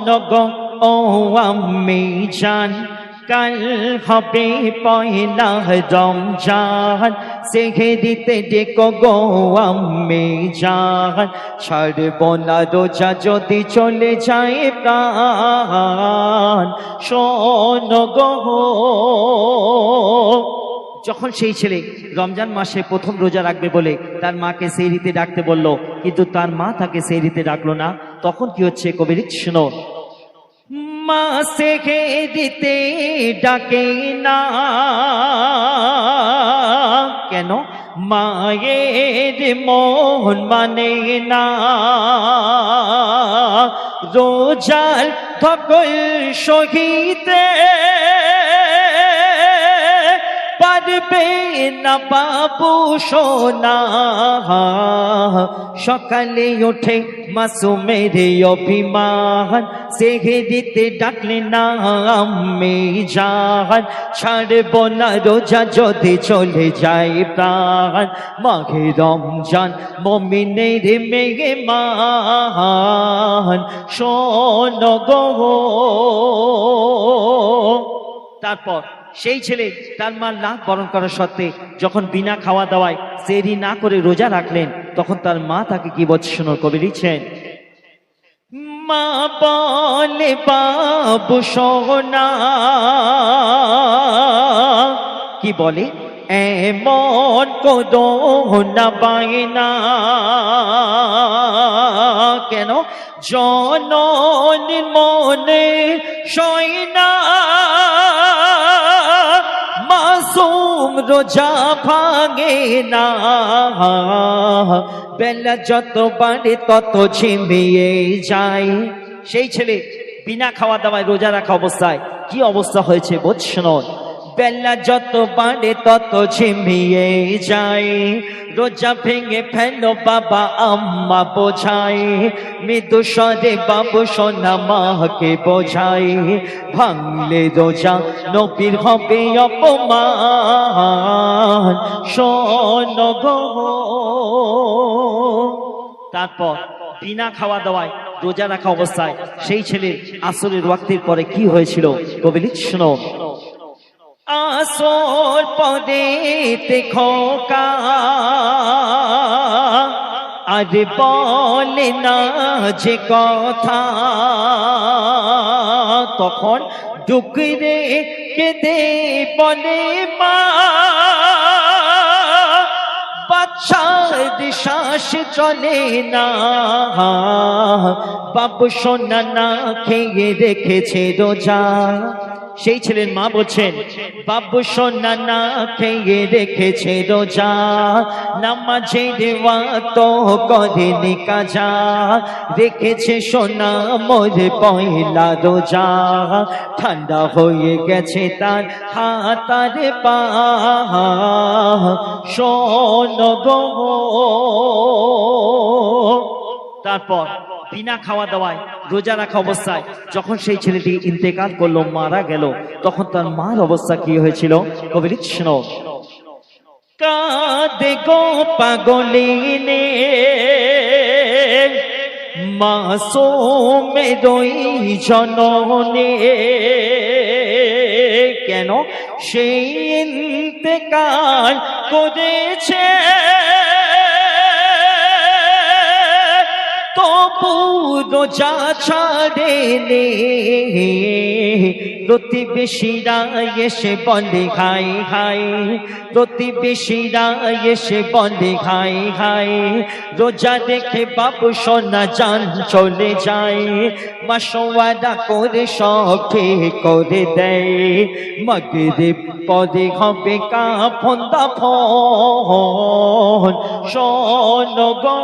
নগো ও আম্মি জান, কাল হবে পয়লা রমজান, সেহরিতে ডেকো গো আম্মি জান, ছাড়ব না রোজা যদি চলে যায় প্রাণ। শোনো গো, যখন সেই ছেলে রমজান মাসে প্রথম রোজা রাখবে বলে তার মাকে সেহরিতে ডাকতে বলল, কিন্তু তার মা তাকে সেহরিতে ডাকলো না। তখন কি হচ্ছে কবির শোনো। মা সেহরিতে ডাকে না কেন? মায়ের মন মানে না, রোজার ধকল সহিতে পারবে না বাবু সোনা। সকালে ওঠে মাসুমের অভিমান, সেহরিতে ডাকলে না আম্মি জান, ছাড়ব না রোজা যদি চলে যায় প্রাণ। মাঘে রমজান মুমিনের মেহমান, শোনো গো। তারপর সেই ছেলে তার মার লাখ বরণ করা সত্ত্বে যখন বিনা খাওয়া দাওয়ায় সেহরি না করে রোজা রাখলেন, তখন তার মা তাকে কি বলছে শোনো। কবি লিখছেন, মা বলে বাবু সোনা, কি বলে, এমন কোদো না বায়না কেন? জননীর মনে সয়না, মাসুম রোজা ভাঙে না, বেলা যত বাড়ে তত ঝিমিয়ে যায়। সেই ছেলে বিনা খাওয়া দাওয়ায় রোজা রাখা অবস্থায় কি অবস্থা হয়েছে বুঝছেন? বেলা যত বাড়ে তত ঝিমিয়ে যায়, রোজা ভেঙে ফেলো বাবা আম্মা বোঝায়, মৃদু স্বরে বাবু সোনা মাকে বোঝায়, ভাঙলে রোজা নবীর হবে অপমান, শোনো গো। তারপর বিনা খাওয়া দাওয়ায় রোজা রাখা অবস্থায় সেই ছেলের আসরের ওয়াক্তের পরে কি হয়েছিল কবি লিখছেন, শোনো। আসর পরে খোকা আর বলে না যে কথা, তখন ডুকরে কেঁদে বলে মা, বাচ্চার শ্বাস চলে না, বাবু সোনা না খেয়ে রেখেছে রোজা। সেই ছেলের মা বলছেন, বাবু সোনা না খেয়ে রেখেছে রোজা, নামাজের ওয়াক্ত করেনি কাজা, রেখেছে সোনা মোর পয়লা রোজা, ঠান্ডা হয়ে গেছে তার হাত আর পা, শোনো গো। তারপর বিনা খাওয়া দাওয়ায় রোজা রাখা অবস্থায় যখন সেই ছেলেটি ইন্তেকাল করলো, মারা গেল, তখন তার মার অবস্থা কি হয়েছিল কবি লিখছেন, কাঁদে গো পাগলিনে মাসুমের ওই জননে, কেন? সেই ইন্তেকাল করেছে তবু রোজা ছাড়েনি, প্রতিবেশীরা এসে বলে হাই হাই, প্রতিবেশীরা এসে বলে হাই হাই, রোজা দেখে বাবু সোনা জান চলে যায়, মাসোয়ারা করে সব ঠিক করে দেয়, মাগরিব পরে হবে কাফন দাফন, শোনো গো।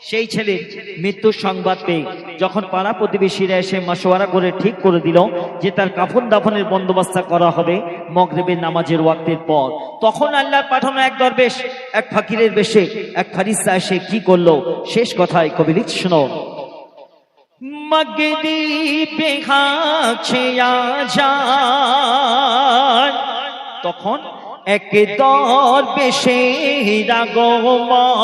সেই ছেলে মৃত্যুর সংবাদ পেয়ে যখন পাড়া প্রতিবেশীরা এসে মাসোয়ারা করে ঠিক করে দিল যে তার কাফন দাফনের বন্দোবস্ত করা হবে মাগরিবের নামাজের ওয়াক্তের পর, তখন আল্লাহর পাঠানো এক দরবেশ, এক ফকিরের বেশে এক ফারিস্তা এসে কি করলো শেষ কথায় কবি লিখছেন, শোনো। মাগরিবে হাছে আজান, তখন এক দরবেশের আগমন,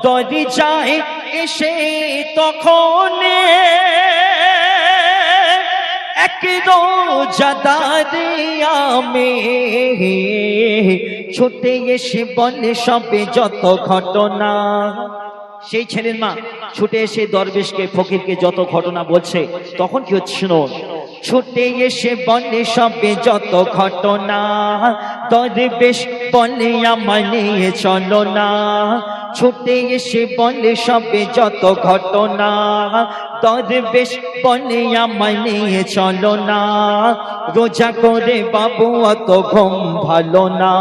দরি যায় এসে তখন এক রোজাদারি আমি ছুটে এসে বলে সবে যত ঘটনা। সেই ছেলের মা ছুটে এসে দরবেশকে ফকিরকে যত ঘটনা বলছে, তখন কি হচ্ছে শুনুন। ছুটে এসে বলে সবে যত ঘটনা, দরবেশ বলে আমার নিয়ে চলো না। ছুটে এসে বলে সবে যত ঘটনা, দরবেশ বলে আমার নিয়ে চলো না। রোজা করে বাবু অত ঘুম ভালো না,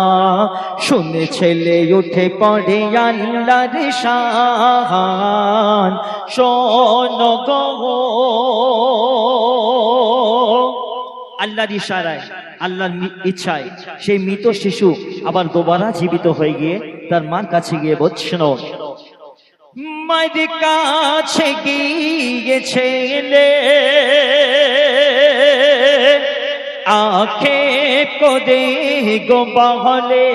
শুনে ছেলে উঠে পড়ে আল্লাহর শান। শোনো গো, আল্লাহর ইশারায়, আল্লাহর ইচ্ছায় সেই মৃত শিশু আবার দোবারা জীবিত হয়ে গিয়ে তার মার কাছে গিয়ে বলছিল, মায়ের কাছে গিয়ে ছেলে আখে করে গো বলে,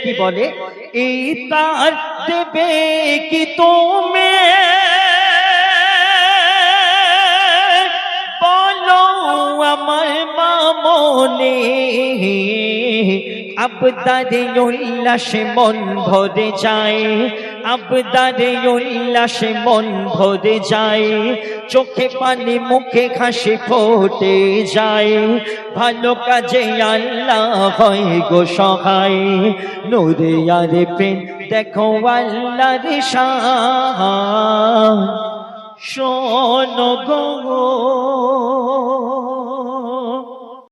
কি বলে, এই তার দেবে কি তুমি বলো আমার মামনে। আবদারে উল্লাসে মন ভরে যায়, আবদারে উল্লাসে মন ভরে যায়, চোখে পানি মুখে হাসি ফোটে যায়। ভালো কাজে আল্লাহ হয় গো সহায়, নূরে আরে প্রেম দেখো আল্লাহর শান। শোনো গো।